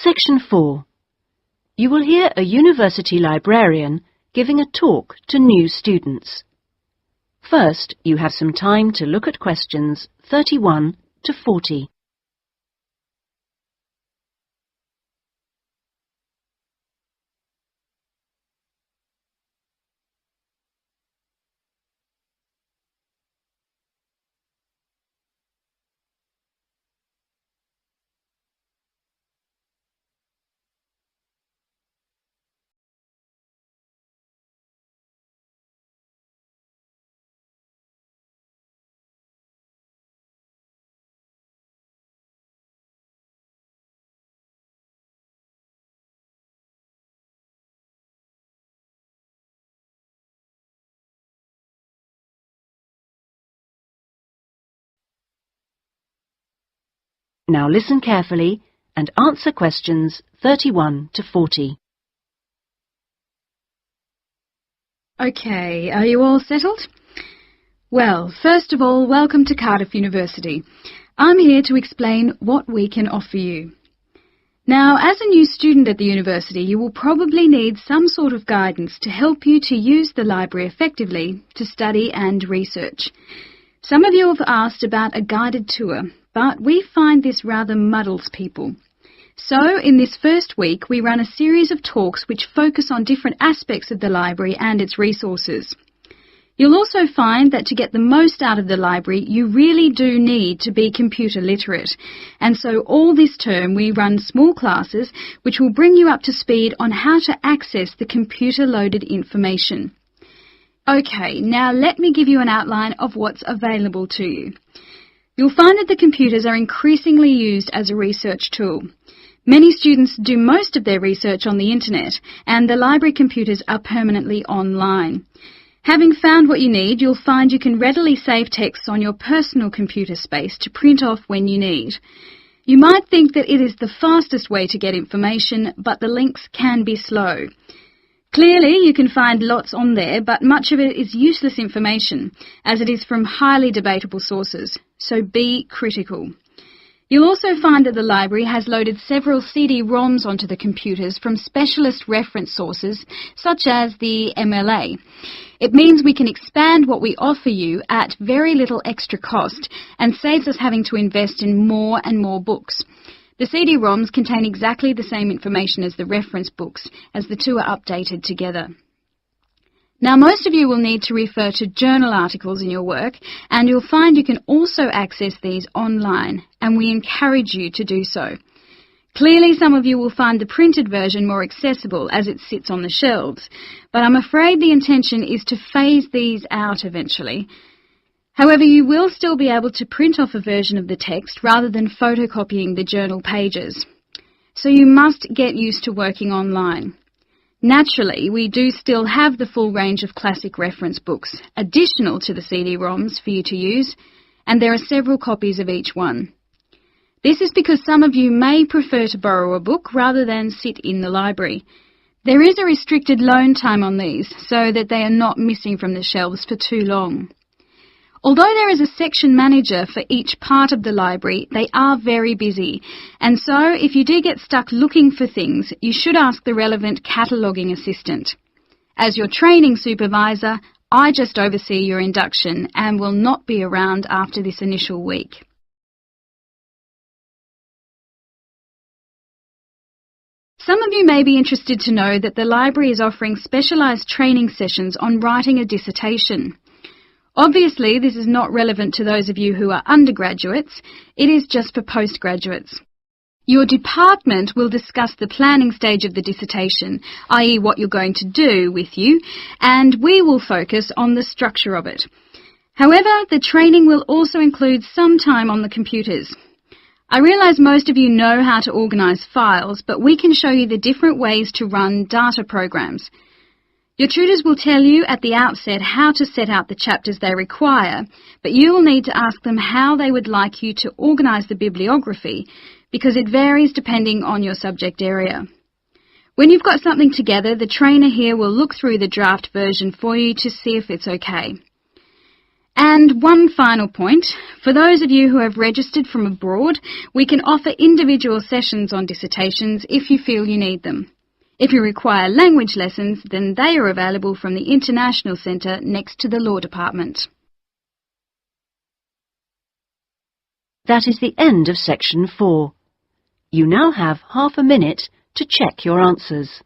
Section 4. You will hear a university librarian giving a talk to new students. First, you have some time to look at questions 31 to 40. Now listen carefully and answer questions 31 to 40. Okay, are you all settled? Well, first of all, welcome to Cardiff University. I'm here to explain what we can offer you. Now, as a new student at the university, you will probably need some sort of guidance to help you to use the library effectively to study and research. Some of you have asked about a guided tour, but we find this rather muddles people. So, in this first week, we run a series of talks which focus on different aspects of the library and its resources. You'll also find that to get the most out of the library, you really do need to be computer literate. And so all this term we run small classes which will bring you up to speed on how to access the computer-loaded information. Okay, now let me give you an outline of what's available to you. You'll find that the computers are increasingly used as a research tool. Many students do most of their research on the internet, and the library computers are permanently online. Having found what you need, you'll find you can readily save texts on your personal computer space to print off when you need. You might think that it is the fastest way to get information, but the links can be slow. Clearly, you can find lots on there, but much of it is useless information, as it is from highly debatable sources, so be critical. You'll also find that the library has loaded several CD-ROMs onto the computers from specialist reference sources, such as the MLA. It means we can expand what we offer you at very little extra cost and saves us having to invest in more and more books. The CD-ROMs contain exactly the same information as the reference books, as the two are updated together. Now, most of you will need to refer to journal articles in your work, and you'll find you can also access these online, and we encourage you to do so. Clearly, some of you will find the printed version more accessible as it sits on the shelves, but I'm afraid the intention is to phase these out eventually. However, you will still be able to print off a version of the text rather than photocopying the journal pages. So you must get used to working online. Naturally, we do still have the full range of classic reference books, additional to the CD-ROMs for you to use, and there are several copies of each one. This is because some of you may prefer to borrow a book rather than sit in the library. There is a restricted loan time on these, so that they are not missing from the shelves for too long. Although there is a section manager for each part of the library, they are very busy, and so if you do get stuck looking for things, you should ask the relevant cataloguing assistant. As your training supervisor, I just oversee your induction and will not be around after this initial week. Some of you may be interested to know that the library is offering specialised training sessions on writing a dissertation. Obviously, this is not relevant to those of you who are undergraduates. It is just for postgraduates. Your department will discuss the planning stage of the dissertation, i.e. what you're going to do with you, and we will focus on the structure of it. However, the training will also include some time on the computers. I realise most of you know how to organise files, but we can show you the different ways to run data programs. Your tutors will tell you at the outset how to set out the chapters they require, but you will need to ask them how they would like you to organise the bibliography, because it varies depending on your subject area. When you've got something together, the trainer here will look through the draft version for you to see if it's okay. And one final point, for those of you who have registered from abroad, we can offer individual sessions on dissertations if you feel you need them. If you require language lessons, then they are available from the International Centre next to the Law Department. That is the end of section 4. You now have half a minute to check your answers.